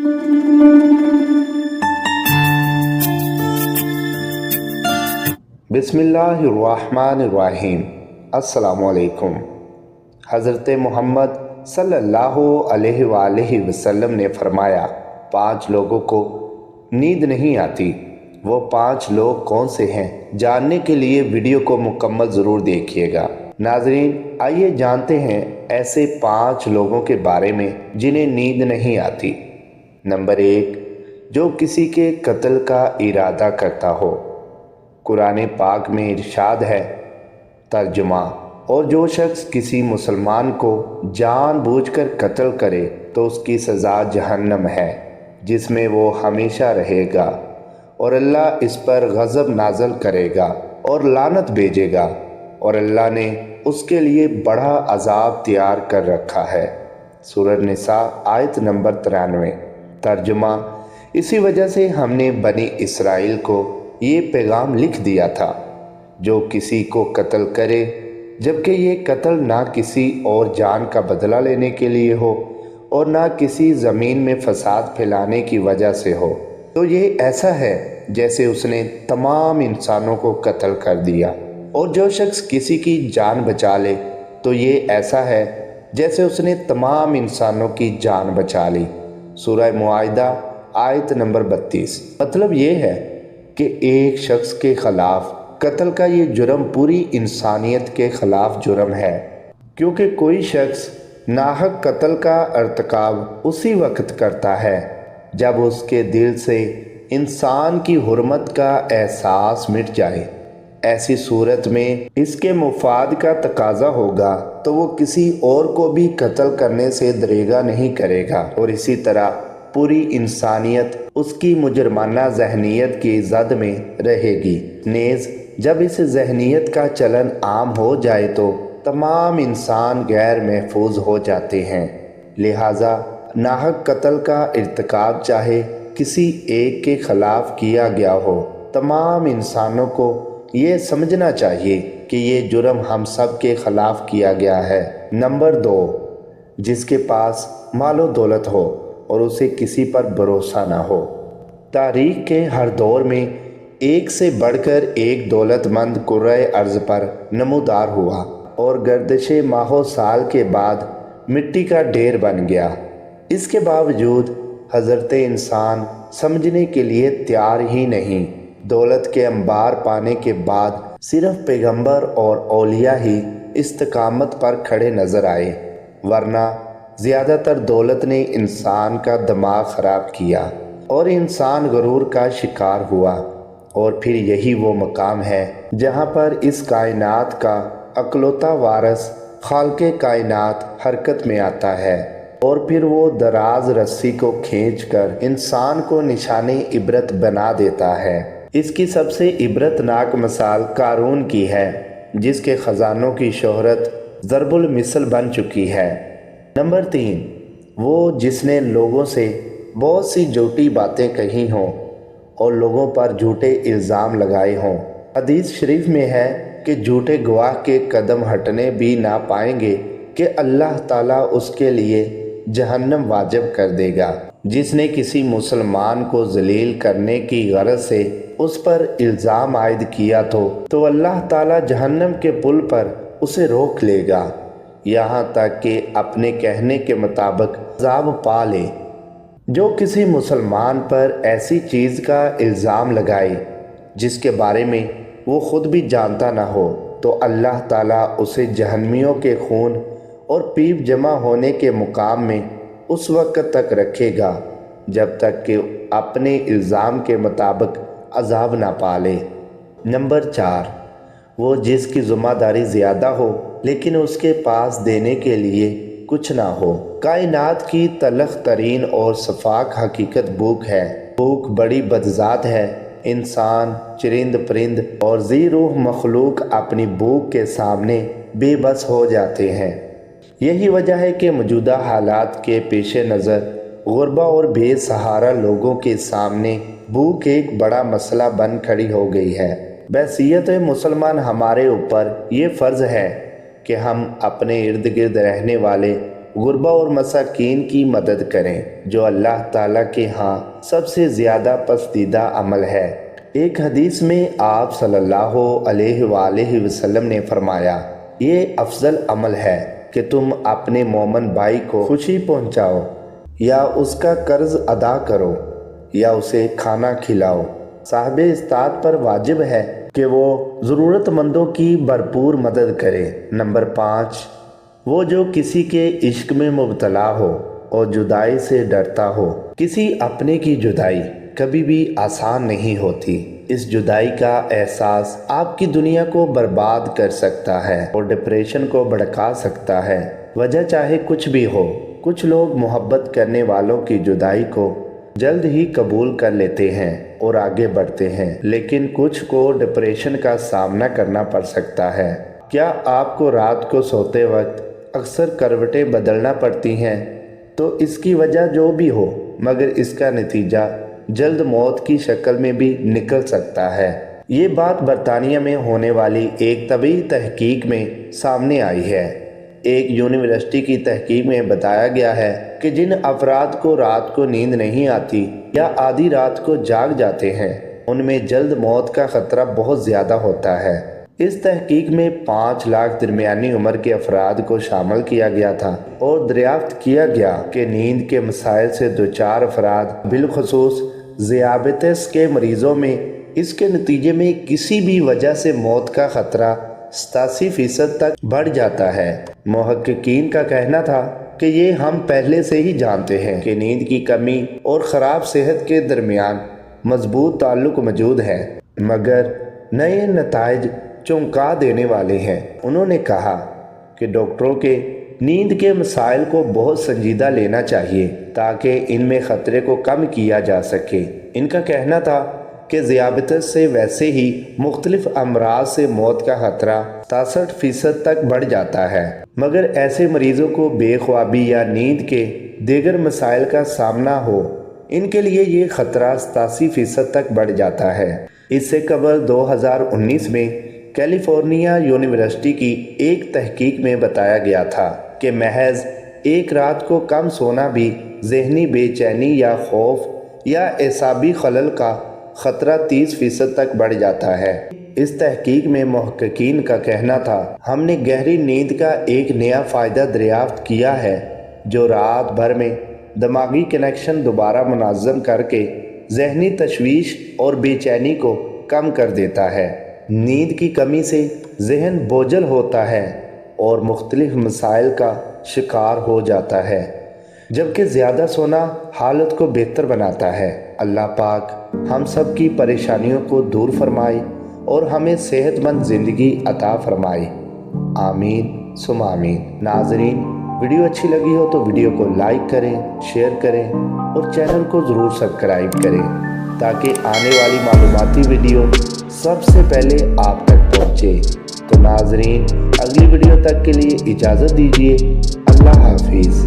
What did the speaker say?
बिस्मिल्लाहिर्रहमानिर्रहीम। अस्सलामु अलैकुम। हज़रत मोहम्मद सल्लल्लाहु अलैहि वसल्लम ने फरमाया, 5 लोगों को नींद नहीं आती। वो 5 लोग कौन से हैं, जानने के लिए वीडियो को मुकम्मल ज़रूर देखिएगा। नाज़रीन, आइए जानते हैं ऐसे 5 लोगों के बारे में जिन्हें नींद नहीं आती। नंबर 1, जो किसी के कत्ल का इरादा करता हो। कुरान पाक में इरशाद है, तर्जुमा, और जो शख्स किसी मुसलमान को जानबूझकर कत्ल करे तो उसकी सज़ा जहन्नम है, जिसमें वो हमेशा रहेगा, और अल्लाह इस पर गज़ब नाज़िल करेगा और लानत भेजेगा, और अल्लाह ने उसके लिए बड़ा अजाब तैयार कर रखा है। सूरह निसा आयत नंबर 93। तर्जुमा, इसी वजह से हमने बनी इसराइल को ये पैगाम लिख दिया था, जो किसी को कत्ल करे, जबकि ये कत्ल ना किसी और जान का बदला लेने के लिए हो और ना किसी ज़मीन में फसाद फैलाने की वजह से हो, तो ये ऐसा है जैसे उसने तमाम इंसानों को कत्ल कर दिया। और जो शख्स किसी की जान बचा ले तो ये ऐसा है जैसे उसने तमाम इंसानों की जान बचा ली। सूरह मुआइदा आयत नंबर 32। मतलब ये है कि एक शख्स के ख़िलाफ़ कत्ल का ये जुर्म पूरी इंसानियत के ख़िलाफ़ जुर्म है, क्योंकि कोई शख्स नाहक कत्ल का अर्तकाब उसी वक्त करता है जब उसके दिल से इंसान की हुर्मत का एहसास मिट जाए। ऐसी सूरत में इसके मुफाद का तकाजा होगा तो वो किसी और को भी कत्ल करने से दरेगा नहीं करेगा, और इसी तरह पूरी इंसानियत उसकी मुजरमाना जहनीत की ज़द में रहेगी। नेज़ जब इस जहनीत का चलन आम हो जाए तो तमाम इंसान गैर महफूज हो जाते हैं। लिहाजा नाहक कत्ल का इर्तिकाब चाहे किसी एक के ख़िलाफ़ किया गया हो, तमाम इंसानों को ये समझना चाहिए कि ये जुर्म हम सब के ख़िलाफ़ किया गया है। नंबर 2, जिसके पास मालो दौलत हो और उसे किसी पर भरोसा ना हो। तारीख़ के हर दौर में एक से बढ़कर एक दौलतमंद कुर्रे अर्ज़ पर नमूदार हुआ और गर्दिश माहो साल के बाद मिट्टी का ढेर बन गया। इसके बावजूद हज़रत इंसान समझने के लिए तैयार ही नहीं। दौलत के अंबार पाने के बाद सिर्फ पैगंबर और औलिया ही इस्तिकामत पर खड़े नज़र आए, वरना ज़्यादातर दौलत ने इंसान का दिमाग ख़राब किया और इंसान गरूर का शिकार हुआ। और फिर यही वो मकाम है जहाँ पर इस कायनात का अकलौता वारिस खाल्के कायनात हरकत में आता है, और फिर वो दराज रस्सी को खींचकर इंसान को निशाने इबरत बना देता है। इसकी सबसे इबरतनाक मिसाल कारून की है, जिसके ख़जानों की शोहरत ज़रबुल मिसल बन चुकी है। नंबर 3, वो जिसने लोगों से बहुत सी झूठी बातें कही हों और लोगों पर झूठे इल्ज़ाम लगाए हों। हदीस शरीफ में है कि झूठे गवाह के कदम हटने भी ना पाएंगे कि अल्लाह ताला उसके लिए जहन्नम वाजिब कर देगा। जिसने किसी मुसलमान को जलील करने की गरज से उस पर इल्ज़ाम आयद किया तो अल्लाह ताला जहन्नम के पुल पर उसे रोक लेगा, यहाँ तक कि अपने कहने के मुताबिक अज़ाब पा ले। जो किसी मुसलमान पर ऐसी चीज़ का इल्ज़ाम लगाए जिसके बारे में वो ख़ुद भी जानता ना हो, तो अल्लाह ताला उसे जहन्नमियों के खून और पीप जमा होने के मुकाम में उस वक्त तक रखेगा जब तक कि अपने इल्ज़ाम के मुताबिक अज़ाब ना पा ले। नंबर 4, वो जिसकी ज़िम्मेदारी ज़्यादा हो लेकिन उसके पास देने के लिए कुछ ना हो। कायनात की तलख तरीन और सफाक हकीकत भूख है। भूख बड़ी बदज़ात है। इंसान, चरिंद परिंद और ज़ी रूह मखलूक अपनी भूख के सामने बेबस हो जाते हैं। यही वजह है कि मौजूदा हालात के पेश नज़र गुरबा और बेसहारा लोगों के सामने भूख एक बड़ा मसला बन खड़ी हो गई है। बहसीयत मुसलमान हमारे ऊपर ये फ़र्ज़ है कि हम अपने इर्द गिर्द रहने वाले غربا اور مساکین کی مدد کریں جو اللہ تعالیٰ کے ہاں سب سے زیادہ پسندیدہ عمل ہے۔ ایک حدیث میں آپ صلی اللہ علیہ وآلہ وسلم نے فرمایا، یہ افضل عمل ہے کہ تم اپنے مومن بھائی کو خوشی پہنچاؤ یا اس کا قرض ادا کرو یا اسے کھانا کھلاؤ۔ صاحب استطاعت پر واجب ہے کہ وہ ضرورت مندوں کی بھرپور مدد کرے۔ نمبر 5، وہ جو کسی کے عشق میں مبتلا ہو اور جدائی سے ڈرتا ہو۔ کسی اپنے کی جدائی کبھی بھی آسان نہیں ہوتی۔ اس جدائی کا احساس آپ کی دنیا کو برباد کر سکتا ہے اور ڈپریشن کو بھڑکا سکتا ہے، وجہ چاہے کچھ بھی ہو۔ کچھ لوگ محبت کرنے والوں کی جدائی کو جلد ہی قبول کر لیتے ہیں اور آگے بڑھتے ہیں، لیکن کچھ کو ڈپریشن کا سامنا کرنا پڑ سکتا ہے۔ کیا آپ کو رات کو سوتے وقت اکثر کروٹیں بدلنا پڑتی ہیں؟ تو اس کی وجہ جو بھی ہو، مگر اس کا نتیجہ جلد موت کی شکل میں بھی نکل سکتا ہے۔ یہ بات برطانیہ میں ہونے والی ایک طبی تحقیق میں سامنے آئی ہے۔ ایک یونیورسٹی کی تحقیق میں بتایا گیا ہے کہ جن افراد کو رات کو نیند نہیں آتی یا آدھی رات کو جاگ جاتے ہیں، ان میں جلد موت کا خطرہ بہت زیادہ ہوتا ہے۔ اس تحقیق میں 5 لاکھ درمیانی عمر کے افراد کو شامل کیا گیا تھا اور دریافت کیا گیا کہ نیند کے مسائل سے دوچار افراد، بالخصوص ذیابیطس کے مریضوں میں، اس کے نتیجے میں کسی بھی وجہ سے موت کا خطرہ 87% تک بڑھ جاتا ہے۔ محققین کا کہنا تھا کہ یہ ہم پہلے سے ہی جانتے ہیں کہ نیند کی کمی اور خراب صحت کے درمیان مضبوط تعلق موجود ہے، مگر نئے نتائج چونکا دینے والے ہیں۔ انہوں نے کہا کہ ڈاکٹروں کے نیند کے مسائل کو بہت سنجیدہ لینا چاہیے تاکہ ان میں خطرے کو کم کیا جا سکے۔ ان کا کہنا تھا کہ ذیابیطس سے ویسے ہی مختلف امراض سے موت کا خطرہ 67% تک بڑھ جاتا ہے، مگر ایسے مریضوں کو بے خوابی یا نیند کے دیگر مسائل کا سامنا ہو، ان کے لیے یہ خطرہ 87% تک بڑھ جاتا ہے۔ اس سے قبل 2019 میں کیلیفورنیا یونیورسٹی کی ایک تحقیق میں بتایا گیا تھا کہ محض ایک رات کو کم سونا بھی ذہنی بے چینی یا خوف یا اعصابی خلل کا خطرہ 30% تک بڑھ جاتا ہے۔ اس تحقیق میں محققین کا کہنا تھا، ہم نے گہری نیند کا ایک نیا فائدہ دریافت کیا ہے جو رات بھر میں دماغی کنیکشن دوبارہ منظم کر کے ذہنی تشویش اور بے چینی کو کم کر دیتا ہے۔ نیند کی کمی سے ذہن بوجھل ہوتا ہے اور مختلف مسائل کا شکار ہو جاتا ہے، جبکہ زیادہ سونا حالت کو بہتر بناتا ہے۔ اللہ پاک ہم سب کی پریشانیوں کو دور فرمائے اور ہمیں صحت مند زندگی عطا فرمائے۔ آمین ثم آمین۔ ناظرین، ویڈیو اچھی لگی ہو تو ویڈیو کو لائک کریں، شیئر کریں اور چینل کو ضرور سبسکرائب کریں تاکہ آنے والی معلوماتی ویڈیو سب سے پہلے آپ تک پہنچے۔ تو ناظرین، اگلی ویڈیو تک کے لیے اجازت دیجیے۔ اللہ حافظ۔